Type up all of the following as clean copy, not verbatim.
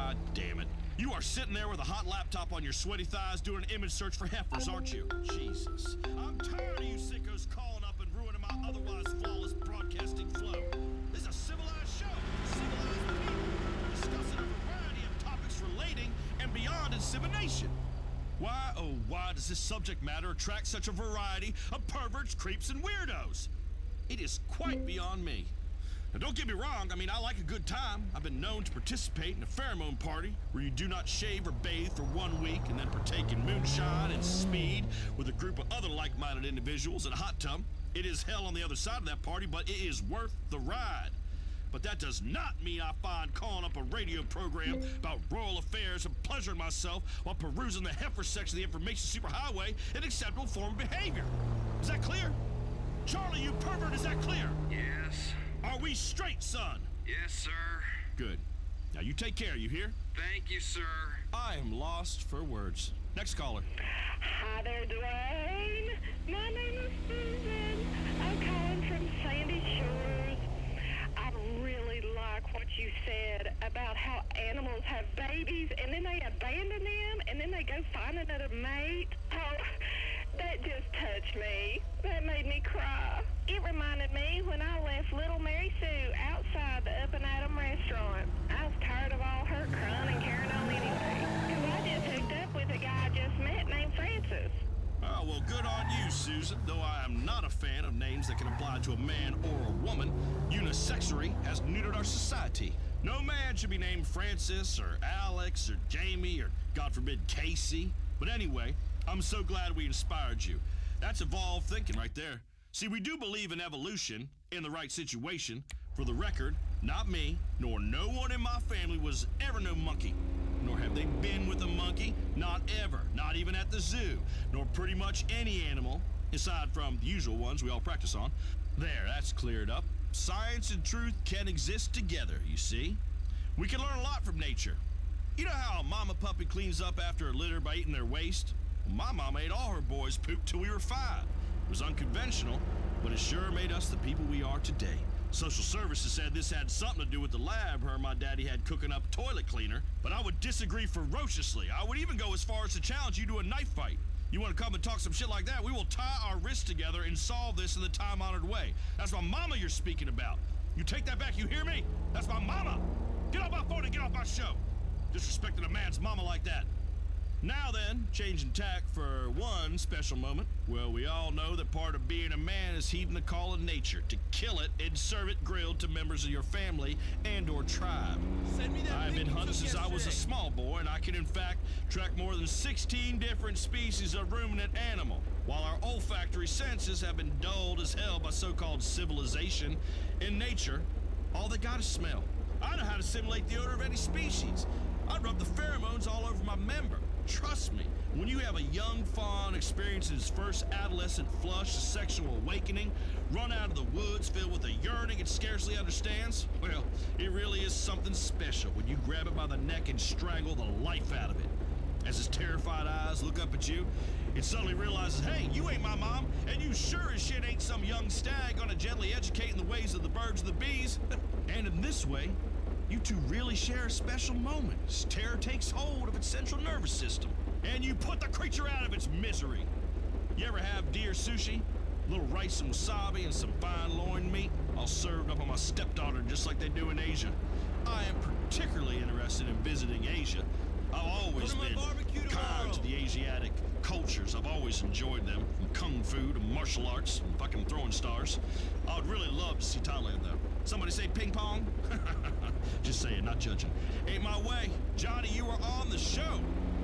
God damn it. You are sitting there with a hot laptop on your sweaty thighs doing an image search for heifers, aren't you? Jesus. I'm tired of you sickos calling up and ruining my otherwise flawless broadcasting flow. This is a civilized show. Civilized people discussing a variety of topics relating and beyond insemination. Why, oh why does this subject matter attract such a variety of perverts, creeps, and weirdos? It is quite beyond me. Now, don't get me wrong, I like a good time. I've been known to participate in a pheromone party where you do not shave or bathe for 1 week and then partake in moonshine and speed with a group of other like-minded individuals in a hot tub. It is hell on the other side of that party, but it is worth the ride. But that does not mean I find calling up a radio program about royal affairs and pleasuring myself while perusing the heifer section of the information superhighway an acceptable form of behavior. Is that clear? Charlie, you pervert, is that clear? Yes. Are we straight, son? Yes, sir. Good. Now you take care, you hear? Thank you, sir. I am lost for words. Next caller. Hi there, Dwayne. My name is Susan. I'm calling from Sandy Shores. I really like what you said about how animals have babies and then they abandon them and then they go find another mate. Oh, that just touched me. That made me cry. It reminded me when I left little Mary Sue outside the Up and Atom restaurant. I was tired of all her crying and carrying on anyway. Because I just hooked up with a guy I just met named Francis. Oh, well, good on you, Susan. Though I am not a fan of names that can apply to a man or a woman, unisexury has neutered our society. No man should be named Francis or Alex or Jamie or, God forbid, Casey. But anyway, I'm so glad we inspired you. That's evolved thinking right there. See, we do believe in evolution in the right situation. For the record, not me, nor no one in my family was ever no monkey. Nor have they been with a monkey, not ever, not even at the zoo, nor pretty much any animal, aside from the usual ones we all practice on. There, that's cleared up. Science and truth can exist together, you see. We can learn a lot from nature. You know how a mama puppy cleans up after a litter by eating their waste? Well, my mama ate all her boys' poop till we were 5. It was unconventional, but it sure made us the people we are today. Social services said this had something to do with the lab her and my daddy had cooking up toilet cleaner, but I would disagree ferociously. I would even go as far as to challenge you to a knife fight. You want to come and talk some shit like that, we will tie our wrists together and solve this in the time-honored way. That's my mama you're speaking about. You take that back, you hear me? That's my mama! Get off my phone and get off my show! Disrespecting a man's mama like that. Now then, changing tack for one special moment. Well, we all know that part of being a man is heeding the call of nature, to kill it and serve it grilled to members of your family and or tribe. Send me that I've been link you hunting took since I was a yesterday. small boy, and I can in fact track more than 16 different species of ruminant animal. While our olfactory senses have been dulled as hell by so-called civilization, in nature, all they got is smell. I know how to simulate the odor of any species. I rub the pheromones all over my member. Trust me, when you have a young fawn experiencing his first adolescent flush of sexual awakening, run out of the woods filled with a yearning it scarcely understands, well, it really is something special when you grab it by the neck and strangle the life out of it. As his terrified eyes look up at you, it suddenly realizes, hey, you ain't my mom, and you sure as shit ain't some young stag gonna gently educate in the ways of the birds and the bees. And in this way, you two really share a special moment as terror takes hold of its central nervous system, and you put the creature out of its misery. You ever have deer sushi? A little rice and wasabi and some fine loin meat, all served up on my stepdaughter just like they do in Asia. I am particularly interested in visiting Asia. I've always been kind to the Asiatic cultures. I've always enjoyed them, from kung fu to martial arts and fucking throwing stars. I would really love to see Thailand, though. Somebody say ping pong? Just saying, not judging. Ain't my way. Johnny, you are on the show.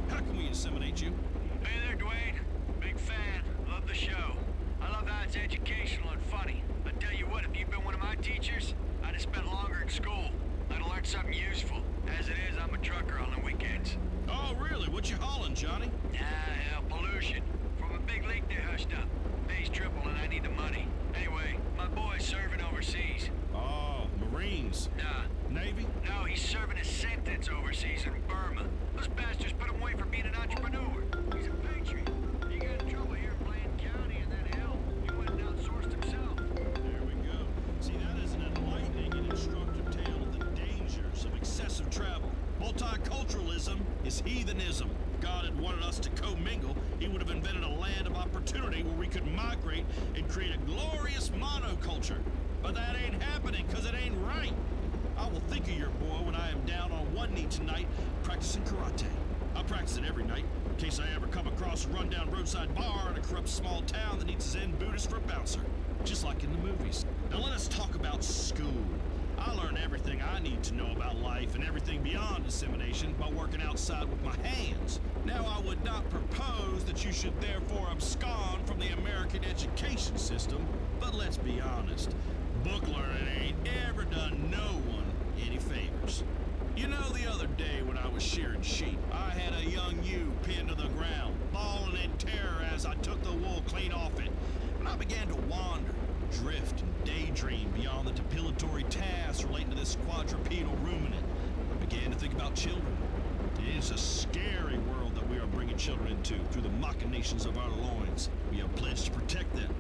How can we inseminate you? Hey there, Dwayne. Big fan. Love the show. I love how it's educational and funny. I tell you what, if you'd been one of my teachers, I'd have spent longer in school. I'd have learned something useful. As it is, I'm a trucker on the weekends. Oh, really? What you hauling, Johnny? Hell, pollution. From a big leak they hushed up. Pays triple and I need the money. Anyway, my boy's serving overseas. Oh, Marines. Nah. Navy? No, he's serving his sentence overseas in Burma. Those bastards put him away for being an entrepreneur. He's a patriot. He got in trouble here in Blaine County and then hell, he went and outsourced himself. There we go. See, that is an enlightening and instructive tale of the dangers of excessive travel. Multicultural heathenism. If God had wanted us to commingle, he would have invented a land of opportunity where we could migrate and create a glorious monoculture. But that ain't happening, because it ain't right. I will think of your boy when I am down on one knee tonight practicing karate. I practice it every night, in case I ever come across a rundown roadside bar in a corrupt small town that needs a Zen Buddhist for a bouncer, just like in the movies. Now let us talk about school. I learned everything I need to know about life and everything beyond dissemination by working outside with my hands. Now, I would not propose that you should therefore abscond from the American education system, but let's be honest, book learning ain't ever done no one any favors. You know, the other day when I was shearing sheep, I had a young ewe pinned to the ground, bawling in terror as I took the wool clean off it, and I began to wander, drift, and daydream beyond the depilatory tasks relating to this quadrupedal ruminant. I began to think about children. It is a scary world that we are bringing children into through the machinations of our loins. We have pledged to protect them.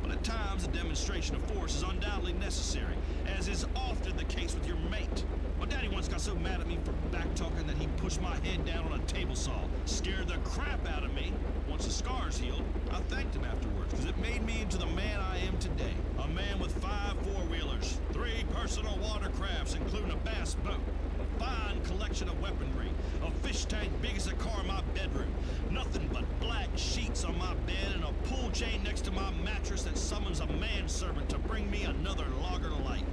But at times, a demonstration of force is undoubtedly necessary, as is often the case with your mate. My daddy once got so mad at me for back-talking that he pushed my head down on a table saw, scared the crap out of me. Once the scars healed, I thanked him afterwards, because it made me into the man I am today. A man with 5 four-wheelers, 3 personal watercrafts, including a bass boat, a fine collection of weaponry, a fish tank big as a car in my bedroom, nothing but black sheets on my bed, and a pull chain next to my mattress that summons a manservant to bring me another lager to light.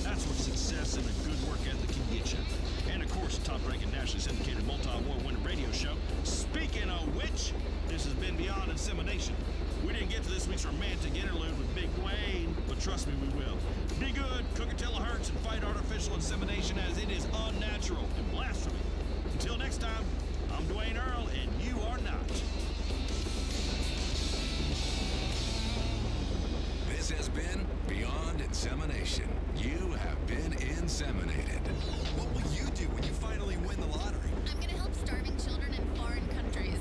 That's what success and a good work ethic can get you. And of course, a top-ranking nationally syndicated multi-award-winning radio show. Speaking of which, this has been Beyond Insemination. We didn't get to this week's romantic interlude with Big Dwayne, but trust me, we will. Be good, cook until it hurts, and fight artificial insemination as it is unnatural and blasphemy. Until next time, I'm Dwayne Earl, and you are not. This has been Beyond Insemination. You have been inseminated. What will you do when you finally win the lottery? I'm gonna help starving children in foreign countries.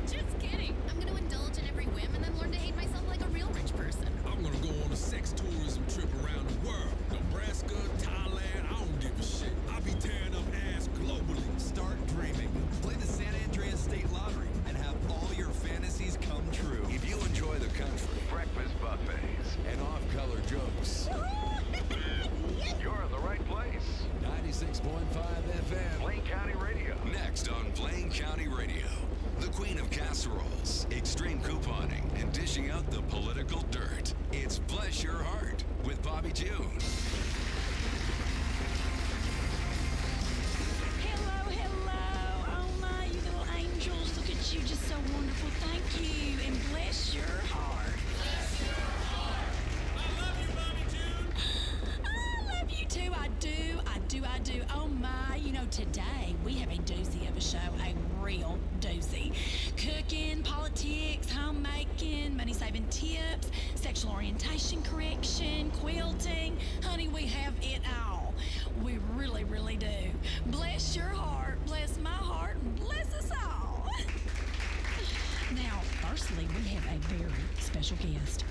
Just kidding. I'm gonna indulge in every whim and then learn to hate myself like a real rich person. I'm gonna go on a sex tourism trip around the world. Nebraska, Thailand, I don't give a shit. I'll be tearing up ass globally. Start dreaming. Play the San Andreas State Lottery and have all your fantasies come true. If you enjoy the country, breakfast buffets, and off-color jokes, you're in the right place. 96.5 FM. Blaine County Radio. Next on Blaine County Radio, the queen of casseroles, extreme couponing, and dishing out the political dirt. It's Bless Your Heart with Bobby June. Hello, hello. Oh my, you little angels. Look at you, just so wonderful. Thank you, and bless your heart. Bless your heart. I love you, Bobby June. I love you too. I do. Oh my, you know, today we have a doozy of a show, a real doozy. Cooking, politics, homemaking, money-saving tips, sexual orientation correction, quilting. Honey, we have it all. We really, really do. Bless your heart, bless my heart, and bless us all. Now, firstly, we have a very special guest.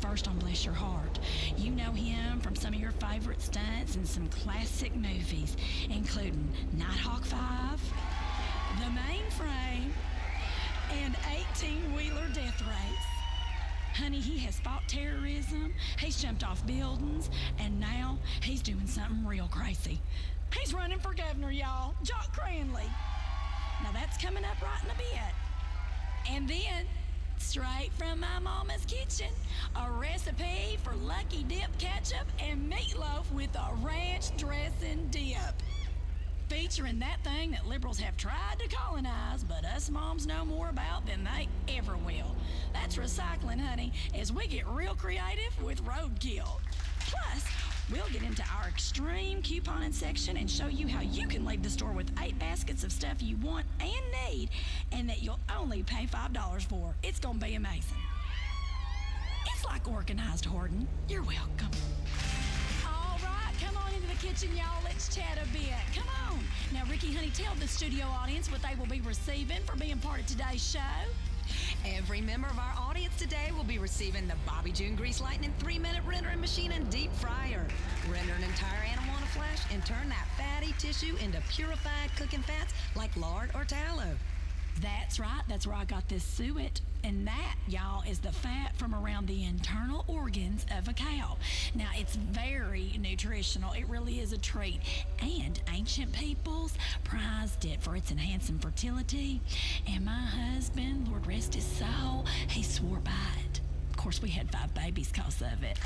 First on Bless Your Heart. You know him from some of your favorite stunts and some classic movies, including Nighthawk 5, The Mainframe, and 18-Wheeler Death Race. Honey, he has fought terrorism, he's jumped off buildings, and now he's doing something real crazy. He's running for governor, y'all. Jock Cranley. Now that's coming up right in a bit. And then, straight from my mama's kitchen, a recipe for Lucky Dip ketchup and meatloaf with a ranch dressing dip. Featuring that thing that liberals have tried to colonize, but us moms know more about than they ever will. That's recycling, honey, as we get real creative with roadkill. Plus, we'll get into our extreme couponing section and show you how you can leave the store with 8 baskets of stuff you want and need, and that you'll only pay $5 for. It's gonna be amazing. It's like organized hoarding. You're welcome. All right, come on into the kitchen, y'all. Let's chat a bit. Come on. Now, Ricky, honey, tell the studio audience what they will be receiving for being part of today's show. Every member of our audience today will be receiving the Bobby June Grease Lightning 3-minute rendering machine and deep fryer. Render an entire animal in a flash and turn that fatty tissue into purified cooking fats like lard or tallow. That's right. That's where I got this suet. And that, y'all, is the fat from around the internal organs of a cow. Now, it's very nutritional. It really is a treat. And ancient peoples prized it for its enhancing fertility. And my husband, Lord rest his soul, he swore by it. Of course, we had 5 babies because of it.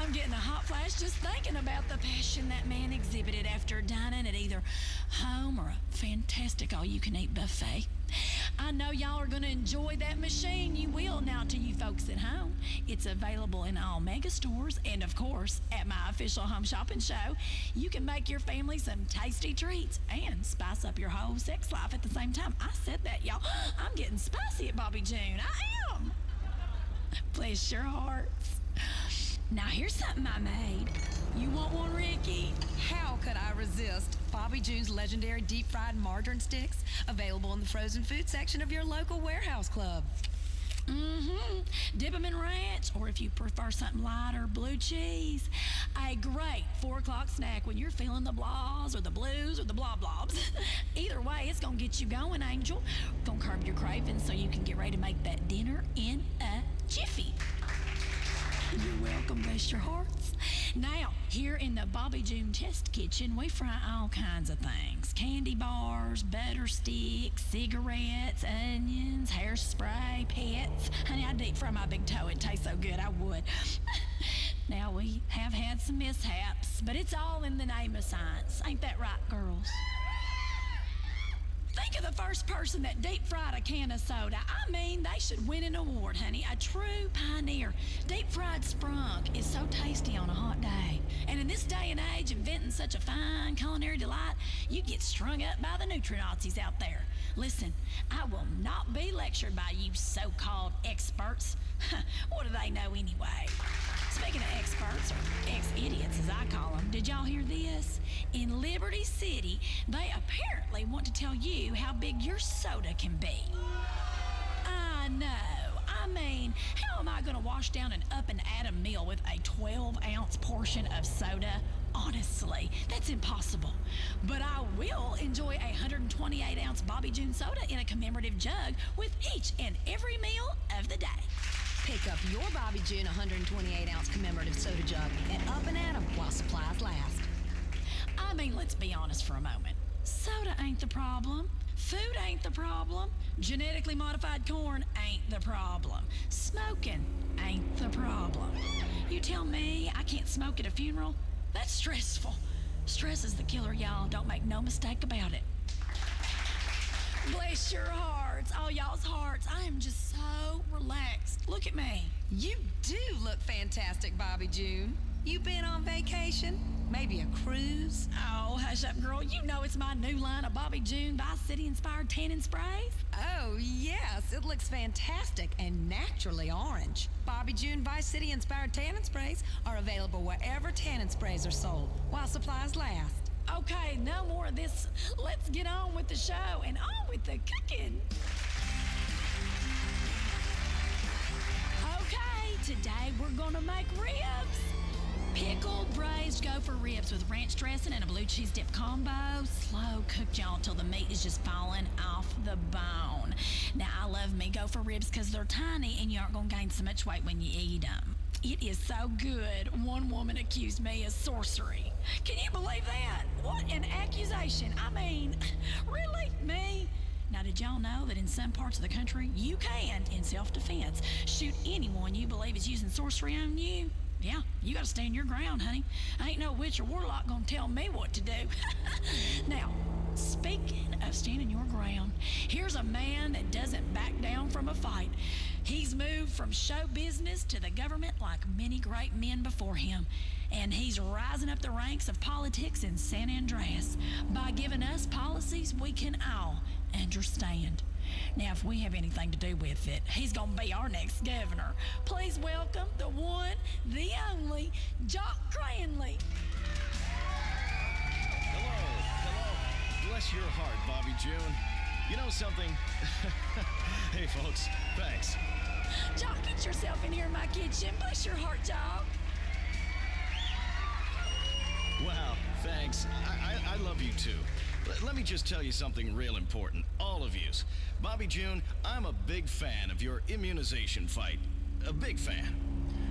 I'm getting a hot flash just thinking about the passion that man exhibited after dining at either home or a fantastic all-you-can-eat buffet. I know y'all are going to enjoy that machine. You will now to you folks at home. It's available in all mega stores and, of course, at my official home shopping show. You can make your family some tasty treats and spice up your whole sex life at the same time. I said that, y'all. I'm getting spicy at Bobby June. I am. Bless your hearts. Now, here's something I made. You want one, Ricky? How could I resist Bobby June's legendary deep-fried margarine sticks, available in the frozen food section of your local warehouse club? Dip them in ranch, or if you prefer something lighter, blue cheese. A great 4 o'clock snack when you're feeling the blahs or the blues or the blah blobs. Either way, it's gonna get you going, Angel. Gonna curb your cravings so you can get ready to make that dinner in a jiffy. You're welcome, bless your hearts. Now, here in the Bobby June Test Kitchen, we fry all kinds of things. Candy bars, butter sticks, cigarettes, onions, hairspray, pets. Honey, I deep fry my big toe. It tastes so good, I would. Now, we have had some mishaps, but it's all in the name of science. Ain't that right, girls? Think of the first person that deep fried a can of soda. I mean, they should win an award, honey. A true pioneer. Deep fried sprunk is so tasty on a hot day. And in this day and age, inventing such a fine culinary delight, you get strung up by the nutri-Nazis out there. Listen, I will not be lectured by you so-called experts. What do they know anyway? Speaking of experts, or ex-idiots as I call them, did y'all hear this? In Liberty City, they apparently want to tell you how big your soda can be. I know. I mean, how am I going to wash down an up-and-atom meal with a 12-ounce portion of soda? Honestly, that's impossible. But I will enjoy a 128-ounce Bobby June soda in a commemorative jug with each and every meal of the day. Pick up your Bobby June 128-ounce commemorative soda jug and up and at 'em while supplies last. I mean, let's be honest for a moment. Soda ain't the problem. Food ain't the problem. Genetically modified corn ain't the problem. Smoking ain't the problem. You tell me I can't smoke at a funeral? That's stressful. Stress is the killer, y'all. Don't make no mistake about it. Bless your hearts, all y'all's hearts. I am just so relaxed. Look at me. You do look fantastic, Bobby June. You been on vacation? Maybe a cruise? Oh, hush up, girl. You know it's my new line of Bobby June Vice City-inspired tanning sprays. Oh, yes. It looks fantastic and naturally orange. Bobby June Vice City-inspired tanning sprays are available wherever tanning sprays are sold while supplies last. Okay, no more of this. Let's get on with the show and on with the cooking. Okay, today we're gonna make ribs. Pickled braised gopher ribs with ranch dressing and a blue cheese dip combo. Slow cooked, y'all, till the meat is just falling off the bone. Now, I love me gopher ribs because they're tiny and you aren't gonna gain so much weight when you eat them. It is so good. One woman accused me of sorcery. Can you believe that? What an accusation. I mean, really? Me? Now, did y'all know that in some parts of the country, you can, in self-defense, shoot anyone you believe is using sorcery on you? Yeah, you gotta stand your ground, honey. Ain't no witch or warlock gonna tell me what to do. Now, speaking of standing your ground, here's a man that doesn't back down from a fight. He's moved from show business to the government like many great men before him. And he's rising up the ranks of politics in San Andreas by giving us policies we can all understand. Now, if we have anything to do with it, he's gonna be our next governor. Please welcome the one, the only, Jock Cranley. Hello. Bless your heart, Bobby June. You know something? Hey, folks, thanks. Jock, get yourself in here in my kitchen. Bless your heart, Jock. Wow, thanks. I love you too. Let me just tell you something real important, all of yous. Bobby June, I'm a big fan of your immunization fight. A big fan.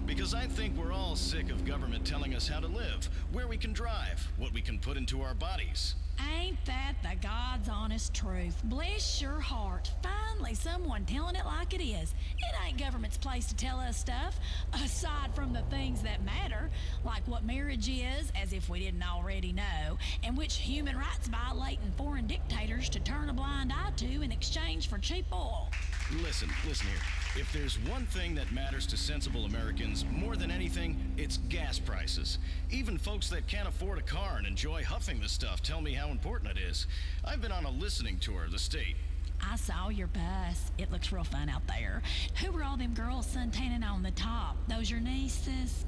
Because I think we're all sick of government telling us how to live, where we can drive, what we can put into our bodies. Ain't that the God's honest truth? Bless your heart. Finally, someone telling it like it is. It ain't government's place to tell us stuff, aside from the things that matter, like what marriage is, as if we didn't already know, and which human rights violating foreign dictators to turn a blind eye to in exchange for cheap oil. Listen here. If there's one thing that matters to sensible Americans more than anything, it's gas prices. Even folks that can't afford a car and enjoy huffing the stuff tell me how important it is. I've been on a listening tour of the state. I saw your bus. It looks real fun out there. Who were all them girls suntanning on the top? Those your nieces?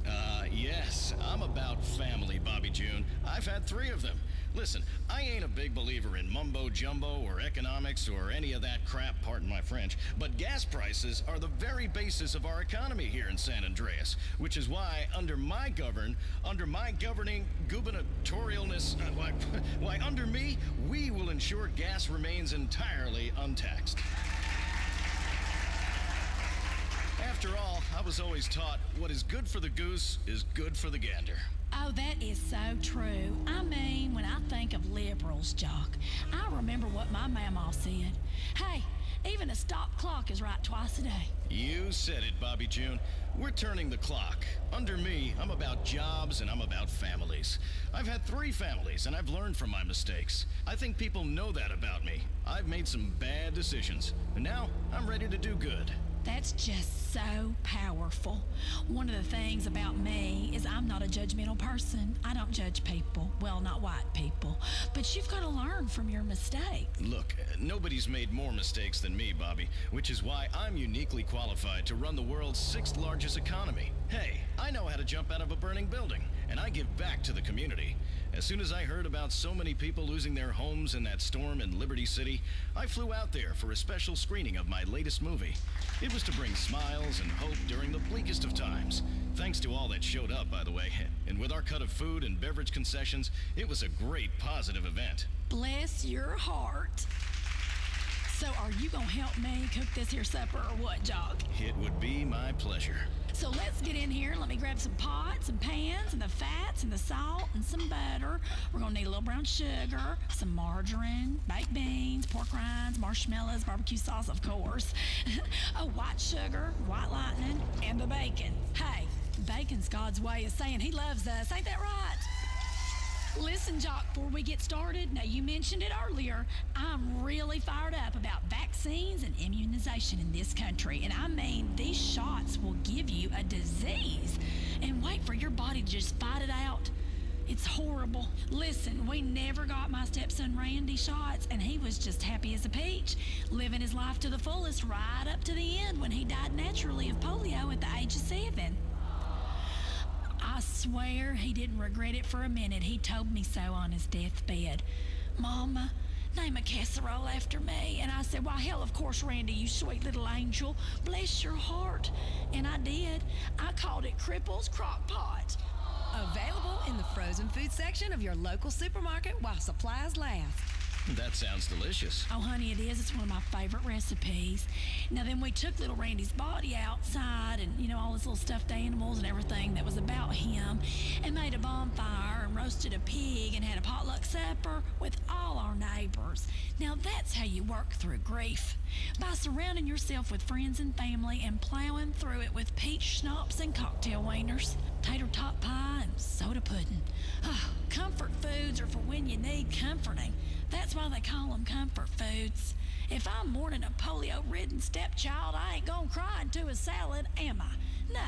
Yes. I'm about family, Bobby June. I've had 3 of them. Listen, I ain't a big believer in mumbo-jumbo or economics or any of that crap, pardon my French, but gas prices are the very basis of our economy here in San Andreas, which is why under my governing gubernatorialness, why under me, we will ensure gas remains entirely untaxed. After all, I was always taught what is good for the goose is good for the gander. Oh, that is so true. I mean, when I think of liberals, Jock, I remember what my mama said. Hey, even a stop clock is right twice a day. You said it, Bobby June. We're turning the clock. Under me, I'm about jobs and I'm about families. I've had 3 families and I've learned from my mistakes. I think people know that about me. I've made some bad decisions, and now I'm ready to do good. That's just so powerful. One of the things about me is I'm not a judgmental person. I don't judge people. Well, not white people. But you've got to learn from your mistakes. Look, nobody's made more mistakes than me, Bobby, which is why I'm uniquely qualified to run the world's 6th largest economy. Hey, I know how to jump out of a burning building, and I give back to the community. As soon as I heard about so many people losing their homes in that storm in Liberty City, I flew out there for a special screening of my latest movie. It was to bring smiles and hope during the bleakest of times. Thanks to all that showed up, by the way. And with our cut of food and beverage concessions, it was a great positive event. Bless your heart. So are you gonna help me cook this here supper or what, Jock? It would be my pleasure. So let's get in here and let me grab some pots and pans and the fats and the salt and some butter. We're gonna need a little brown sugar, some margarine, baked beans, pork rinds, marshmallows, barbecue sauce, of course. Oh, white sugar, white lightning, and the bacon. Hey, bacon's God's way of saying he loves us, ain't that right? Listen, Jock, before we get started, now you mentioned it earlier, I'm really fired up about vaccines and immunization in this country. And I mean, these shots will give you a disease and wait for your body to just fight it out. It's horrible. Listen, we never got my stepson Randy shots, and he was just happy as a peach, living his life to the fullest right up to the end when he died naturally of polio at the age of 7. I swear he didn't regret it for a minute. He told me so on his deathbed. Mama, name a casserole after me. And I said, why, hell, of course, Randy, you sweet little angel. Bless your heart. And I did. I called it Cripple's Crock Pot. Available in the frozen food section of your local supermarket while supplies last. That sounds delicious. Oh, honey, it is. It's one of my favorite recipes. Now, then we took little Randy's body outside and, you know, all his little stuffed animals and everything that was about him, and made a bonfire and roasted a pig and had a potluck supper with all our neighbors. Now, that's how you work through grief. By surrounding yourself with friends and family and plowing through it with peach schnapps and cocktail wieners, tater tot pie and soda pudding. Oh, comfort foods are for when you need comforting. That's why they call them comfort foods. If I'm mourning a polio-ridden stepchild, I ain't gonna cry into a salad, am I? No,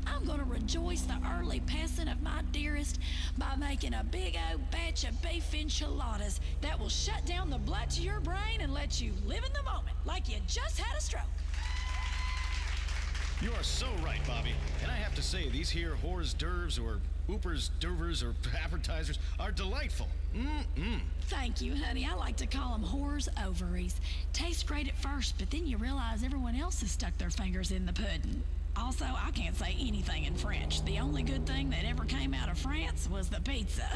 I'm gonna rejoice the early passing of my dearest by making a big old batch of beef enchiladas that will shut down the blood to your brain and let you live in the moment like you just had a stroke. You are so right, Bobby. And I have have to say, these here whores dervs or oopers, dervers, or advertisers are delightful. Thank you, honey. I like to call them whores ovaries. Tastes great at first, but then you realize everyone else has stuck their fingers in the pudding. Also, I can't say anything in French. The only good thing that ever came out of France was the pizza.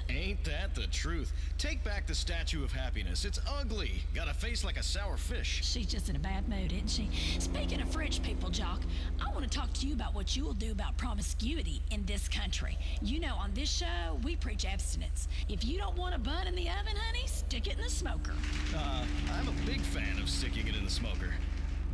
Ain't that the truth? Take back the Statue of Happiness. It's ugly. Got a face like a sour fish. She's just in a bad mood, isn't she? Speaking of French people, Jock, I want to talk to you about what you will do about promiscuity in this country. You know, on this show, we preach abstinence. If you don't want a bun in the oven, honey, stick it in the smoker. I'm a big fan of sticking it in the smoker.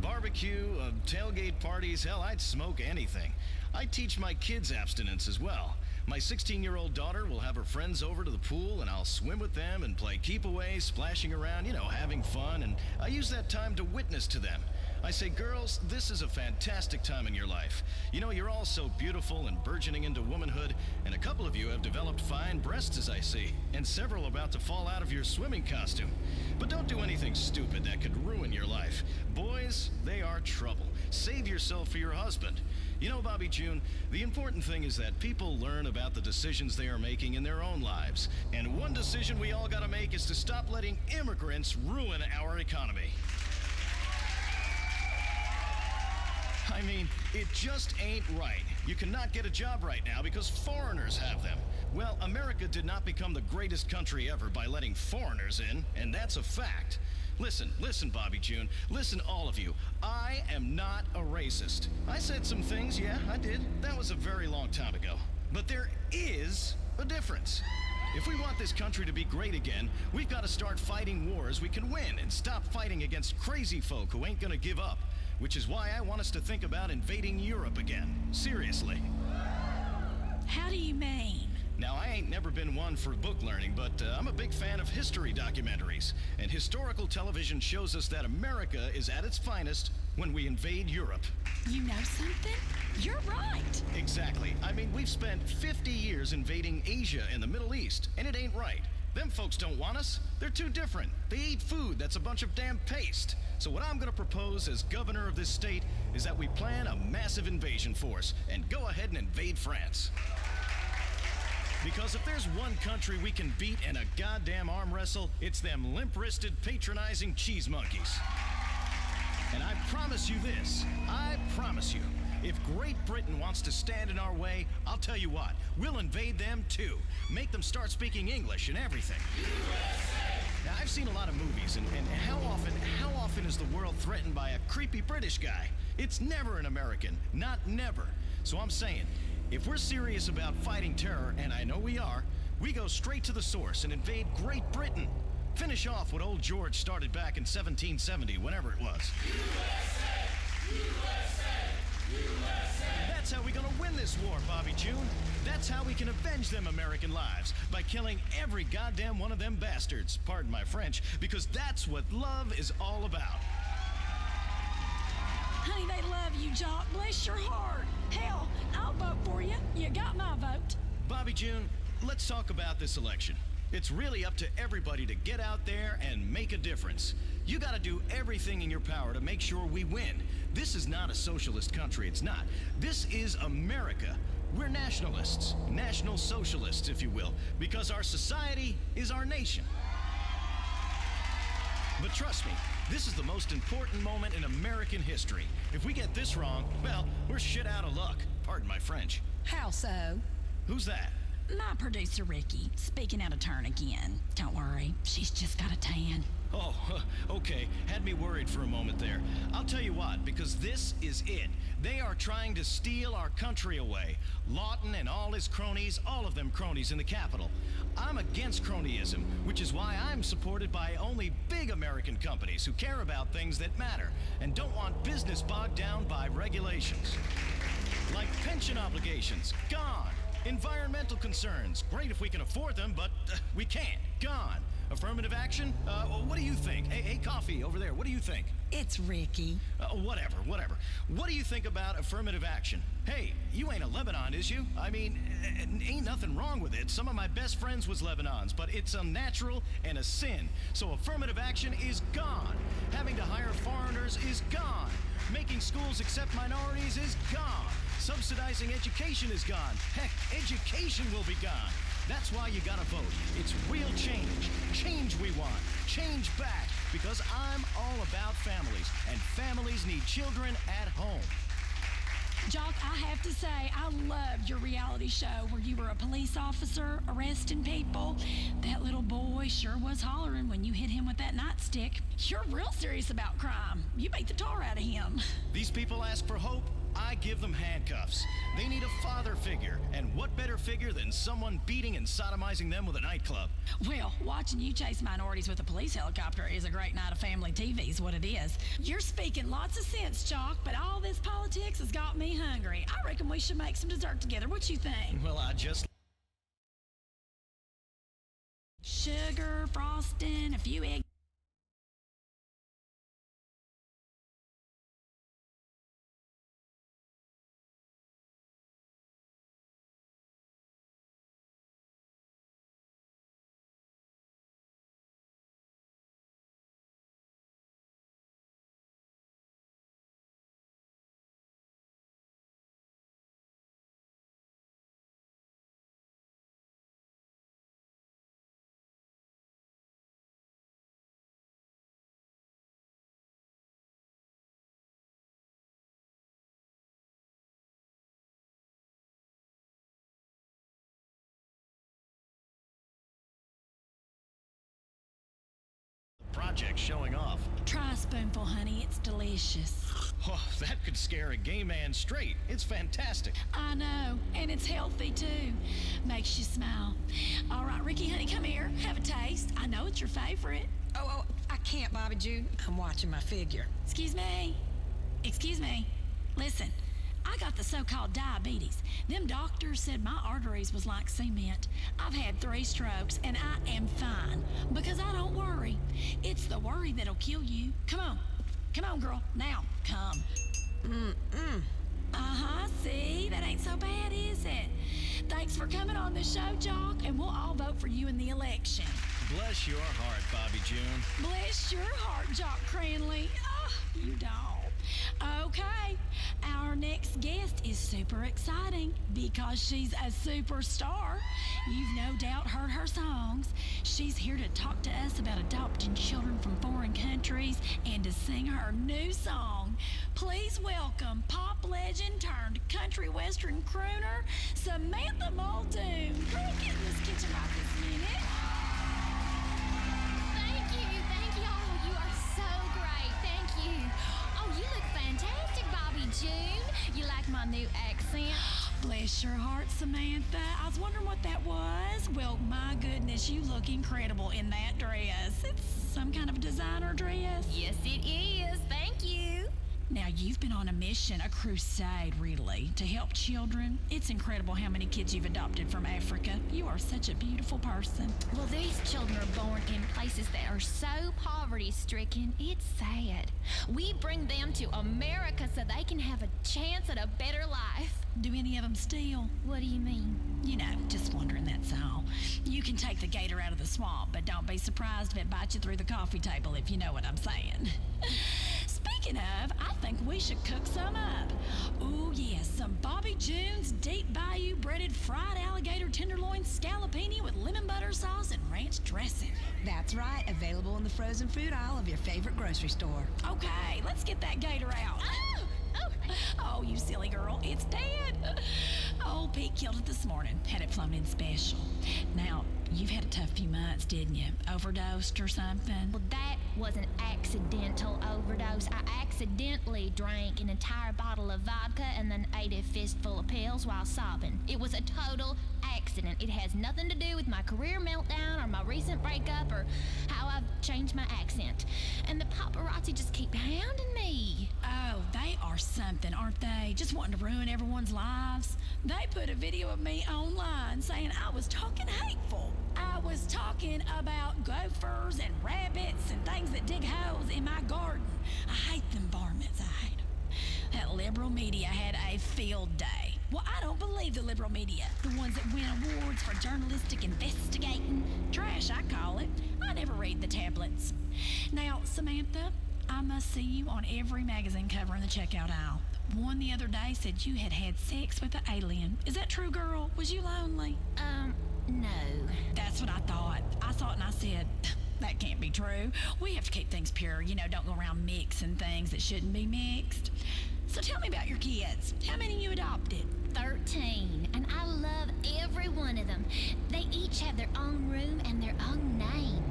Barbecue, tailgate parties, hell, I'd smoke anything. I teach my kids abstinence as well. My 16-year-old daughter will have her friends over to the pool, and I'll swim with them and play keep-away, splashing around, you know, having fun, and I use that time to witness to them. I say, girls, this is a fantastic time in your life. You know, you're all so beautiful and burgeoning into womanhood, and a couple of you have developed fine breasts, as I see, and several about to fall out of your swimming costume. But don't do anything stupid that could ruin your life. Boys, they are trouble. Save yourself for your husband. You know, Bobby June, the important thing is that people learn about the decisions they are making in their own lives. And one decision we all gotta make is to stop letting immigrants ruin our economy. I mean, it just ain't right. You cannot get a job right now because foreigners have them. Well, America did not become the greatest country ever by letting foreigners in, and that's a fact. Listen, Bobby June. Listen, all of you. I am not a racist. I said some things, yeah, I did. That was a very long time ago. But there is a difference. If we want this country to be great again, we've got to start fighting wars we can win and stop fighting against crazy folk who ain't gonna give up. Which is why I want us to think about invading Europe again. Seriously. How do you mean? Now, I ain't never been one for book learning, but I'm a big fan of history documentaries. And historical television shows us that America is at its finest when we invade Europe. You know something? You're right. Exactly. I mean, we've spent 50 years invading Asia and the Middle East, and it ain't right. Them folks don't want us. They're too different. They eat food that's a bunch of damn paste. So what I'm gonna propose as governor of this state is that we plan a massive invasion force and go ahead and invade France. Because if there's one country we can beat in a goddamn arm wrestle, it's them limp-wristed, patronizing cheese monkeys. And I promise you this, I promise you, if Great Britain wants to stand in our way, I'll tell you what, we'll invade them too. Make them start speaking English and everything. Now, I've seen a lot of movies, and how often is the world threatened by a creepy British guy? It's never an American, not never. So I'm saying, if we're serious about fighting terror, and I know we are, we go straight to the source and invade Great Britain. Finish off what old George started back in 1770, whenever it was. USA! USA! USA! That's how we're gonna win this war, Bobby June. That's how we can avenge them American lives, by killing every goddamn one of them bastards, pardon my French, because that's what love is all about. Honey, they love you, Jock. Bless your heart. Hell, I'll vote for you. You got my vote. Bobby June, let's talk about this election. It's really up to everybody to get out there and make a difference. You gotta do everything in your power to make sure we win. This is not a socialist country, it's not. This is America. We're nationalists, national socialists, if you will, because our society is our nation. But trust me, this is the most important moment in American history. If we get this wrong, well, we're shit out of luck. Pardon my French. How so? Who's that? My producer, Ricky, speaking out of turn again. Don't worry, she's just got a tan. Oh, okay. Had me worried for a moment there. I'll tell you what, because this is it. They are trying to steal our country away. Lawton and all his cronies, all of them cronies in the Capitol. I'm against cronyism, which is why I'm supported by only big American companies who care about things that matter and don't want business bogged down by regulations. Like pension obligations, gone. Environmental concerns, great if we can afford them, but we can't, gone. Affirmative action? What do you think? Hey, coffee over there, what do you think? It's Ricky. Whatever. What do you think about affirmative action? Hey, you ain't a Lebanon, is you? I mean, ain't nothing wrong with it. Some of my best friends was Lebanons, but it's unnatural and a sin. So affirmative action is gone. Having to hire foreigners is gone. Making schools accept minorities is gone. Subsidizing education is gone. Heck, education will be gone. That's why you gotta vote. It's real change. Change we want. Change back. Because I'm all about families, and families need children at home. Jock, I have to say, I loved your reality show where you were a police officer arresting people. That little boy sure was hollering when you hit him with that nightstick. You're real serious about crime. You beat the tar out of him. These people ask for hope. I give them handcuffs. They need a father figure, and what better figure than someone beating and sodomizing them with a nightclub? Well, watching you chase minorities with a police helicopter is a great night of family TV is what it is. You're speaking lots of sense, Jock, but all this politics has got me hungry. I reckon we should make some dessert together. What you think? Well, I just... Sugar, frosting, a few eggs. project showing off. Try a spoonful, honey. It's delicious. Oh, that could scare a gay man straight. It's fantastic. I know, and it's healthy too. Makes you smile. All right, Ricky, honey, come here. Have a taste. I know it's your favorite. Oh, I can't, Bobby June. I'm watching my figure. Excuse me. Excuse me. Listen, I got the so-called diabetes. Them doctors said my arteries was like cement. I've had 3 strokes, and I am fine because I don't worry. It's the worry that'll kill you. Come on. Come on, girl. Now, come. Uh-huh, see? That ain't so bad, is it? Thanks for coming on the show, Jock, and we'll all vote for you in the election. Bless your heart, Bobby June. Bless your heart, Jock Cranley. Oh, you don't. Okay, our next guest is super exciting because she's a superstar. You've no doubt heard her songs. She's here to talk to us about adopting children from foreign countries and to sing her new song. Please welcome pop legend turned country western crooner, Samantha Muldoon. Girl, get in this kitchen right this minute. Thank you. Oh, you are so great. Thank you. Oh, you look fantastic, Bobby June. You like my new accent? Bless your heart, Samantha. I was wondering what that was. Well, my goodness, you look incredible in that dress. It's some kind of designer dress. Yes, it is. Thank you. Now, you've been on a mission, a crusade, really, to help children. It's incredible how many kids you've adopted from Africa. You are such a beautiful person. Well, these children are born in places that are so poverty-stricken, it's sad. We bring them to America so they can have a chance at a better life. Do any of them steal? What do you mean? You know, just wondering, that's all. You can take the gator out of the swamp, but don't be surprised if it bites you through the coffee table, if you know what I'm saying. Speaking of, I think we should cook some up. Ooh, yes, some Bobby June's Deep Bayou breaded fried alligator tenderloin scallopini with lemon butter sauce and ranch dressing. That's right, available in the frozen food aisle of your favorite grocery store. Okay, let's get that gator out. Oh, you silly girl, it's dead. Old Pete killed it this morning, had it flown in special. Now, you've had a tough few months, didn't you? Overdosed or something? Well, that was an accidental overdose. I accidentally drank an entire bottle of vodka and then ate a fistful of pills while sobbing. It was a total accident. It has nothing to do with my career meltdown or my recent breakup or how I've changed my accent. And the paparazzi just keep hounding me. Oh, they are something, aren't they? Just wanting to ruin everyone's lives. They put a video of me online saying I was talking hateful. I was talking about gophers and rabbits and things that dig holes in my garden. I hate them varmints, I hate them. That liberal media had a field day. Well, I don't believe the liberal media. The ones that win awards for journalistic investigating. Trash, I call it. I never read the tablets. Now, Samantha, I must see you on every magazine cover in the checkout aisle. One the other day said you had had sex with an alien. Is that true, girl? Was you lonely? No. That's what I thought. I saw it and I said, that can't be true. We have to keep things pure. You know, don't go around mixing things that shouldn't be mixed. So tell me about your kids. How many you adopted? 13, and I love every one of them. They each have their own room and their own name.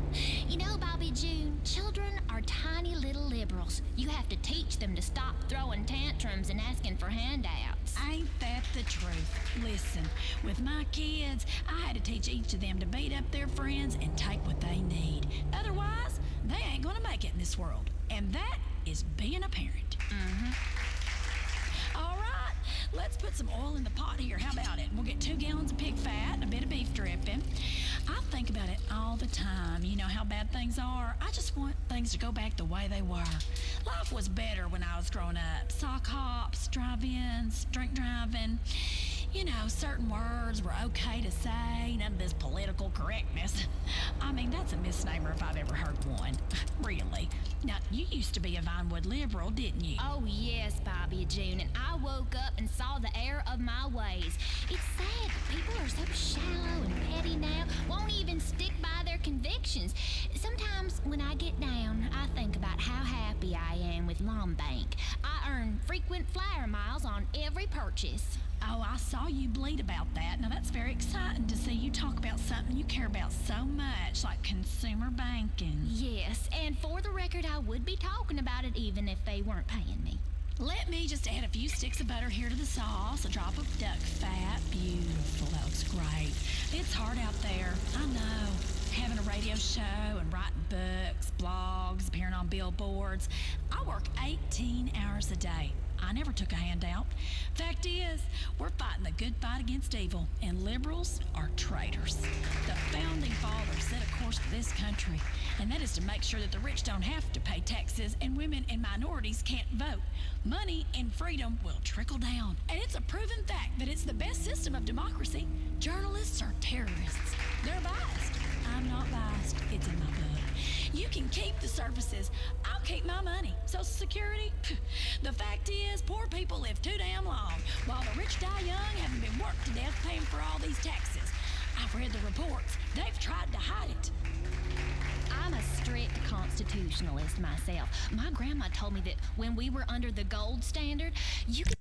You know, Bobby June, children are tiny little liberals. You have to teach them to stop throwing tantrums and asking for handouts. Ain't that the truth? Listen, with my kids, I had to teach each of them to beat up their friends and take what they need. Otherwise, they ain't gonna make it in this world. And that is being a parent. All right, let's put some oil in the pot here. How about it? We'll get 2 gallons of pig fat and a bit of beef dripping. I think about it all the time. You know how bad things are. I just want things to go back the way they were. Life was better when I was growing up. Sock hops, drive-ins, drink driving. You know, certain words were okay to say, none of this political correctness. I mean, that's a misnomer if I've ever heard one. Really. Now, you used to be a Vinewood liberal, didn't you? Oh, yes, Bobby June, and I woke up and saw the error of my ways. It's sad that people are so shallow and petty now, won't even stick by their convictions. Sometimes when I get down, I think about how happy I am with Lombank. I earn frequent flyer miles on every purchase. Oh, I saw you bleed about that. Now, that's very exciting to see you talk about something you care about so much, like consumer banking. Yes, and for the record, I would be talking about it even if they weren't paying me. Let me just add a few sticks of butter here to the sauce, a drop of duck fat. Beautiful, that looks great. It's hard out there, I know. Having a radio show and writing books, blogs, appearing on billboards. I work 18 hours a day. I never took a handout. Fact is, we're fighting the good fight against evil, and liberals are traitors. The founding fathers set a course for this country, and that is to make sure that the rich don't have to pay taxes and women and minorities can't vote. Money and freedom will trickle down, and it's a proven fact that it's the best system of democracy. Journalists are terrorists. They're biased. I'm not biased. It's in my book. You can keep the services. I'll keep my money. Social Security? The fact is, poor people live too damn long, while the rich die young, having been worked to death paying for all these taxes. I've read the reports. They've tried to hide it. I'm a strict constitutionalist myself. My grandma told me that when we were under the gold standard, you could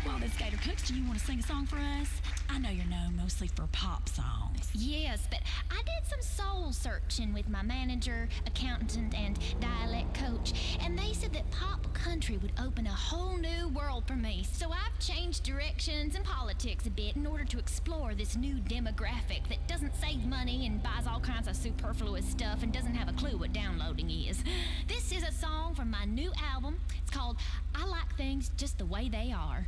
While this gator cooks, do you want to sing a song for us? I know you're known mostly for pop songs. Yes, but I did some soul searching with my manager, accountant, and dialect coach, and they said that pop country would open a whole new world for me. So I've changed directions and politics a bit in order to explore this new demographic that doesn't save money and buys all kinds of superfluous stuff and doesn't have a clue what downloading is. This is a song from my new album. It's called I Like Things Just the Way They Are.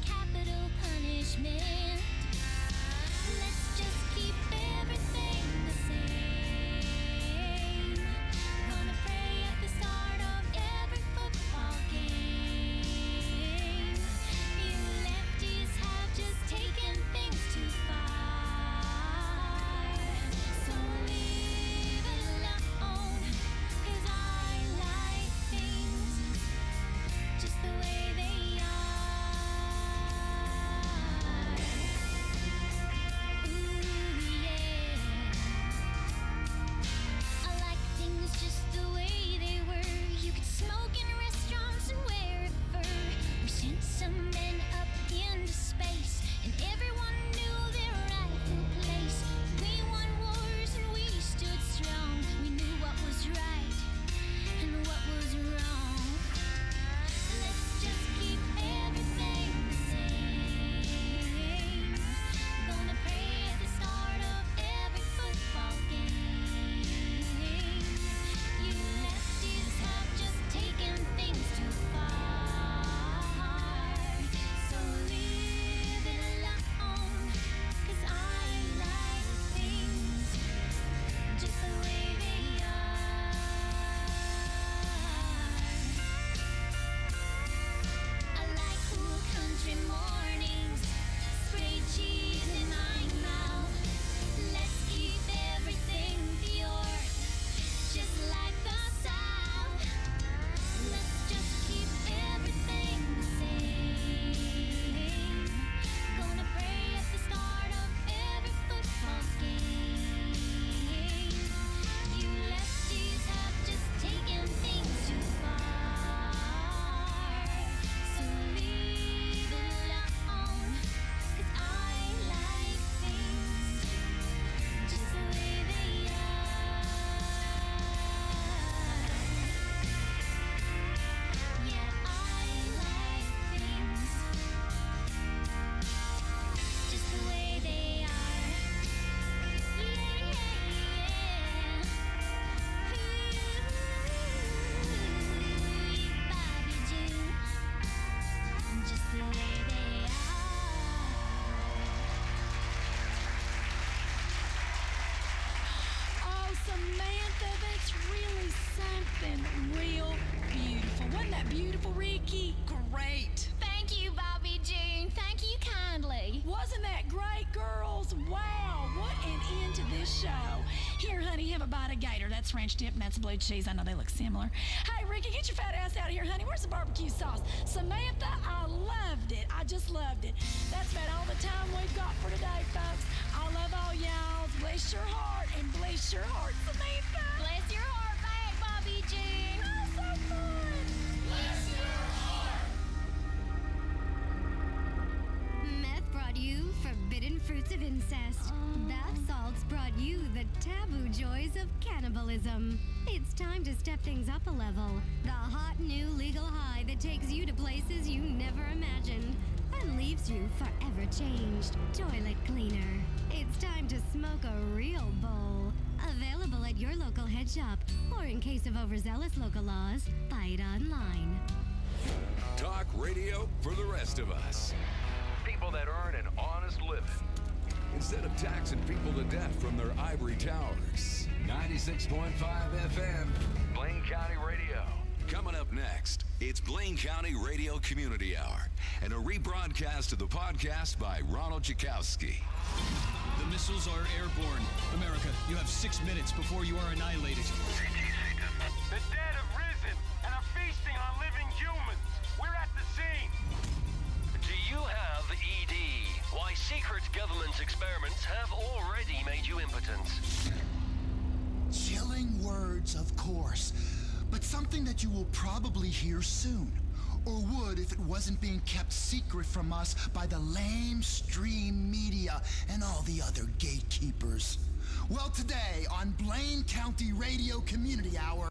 Capital honey, have a bite of gator. That's ranch dip and that's blue cheese. I know they look similar. Hey, Ricky, get your fat ass out of here, honey. Where's the barbecue sauce? Samantha, I loved it. I just loved it. That's about all the time we've got for today, folks. I love all y'all. Bless your heart and bless your heart, Samantha. Bless your heart back, Bobby June. Oh, so fun. Bless your heart. Meth brought you forbidden fruits of incest. Bath salts brought you the taboo joys of cannibalism. It's time to step things up a level. The hot new legal high that takes you to places you never imagined and leaves you forever changed. Toilet cleaner. It's time to smoke a real bowl. Available at your local head shop, or in case of overzealous local laws, buy it online. Talk radio for the rest of us. People that earn an honest living. Instead of taxing people to death from their ivory towers. 96.5 FM, Blaine County Radio. Coming up next, it's Blaine County Radio Community Hour and a rebroadcast of the podcast by Ronald Chakowski. The missiles are airborne. America, you have 6 minutes before you are annihilated. The dead have risen and are feasting on living humans. We're at the scene. Do you have ED? Why secret government experiments have already made you impotent. Chilling words, of course, but something that you will probably hear soon. Or would if it wasn't being kept secret from us by the lamestream media and all the other gatekeepers. Well, today on Blaine County Radio Community Hour...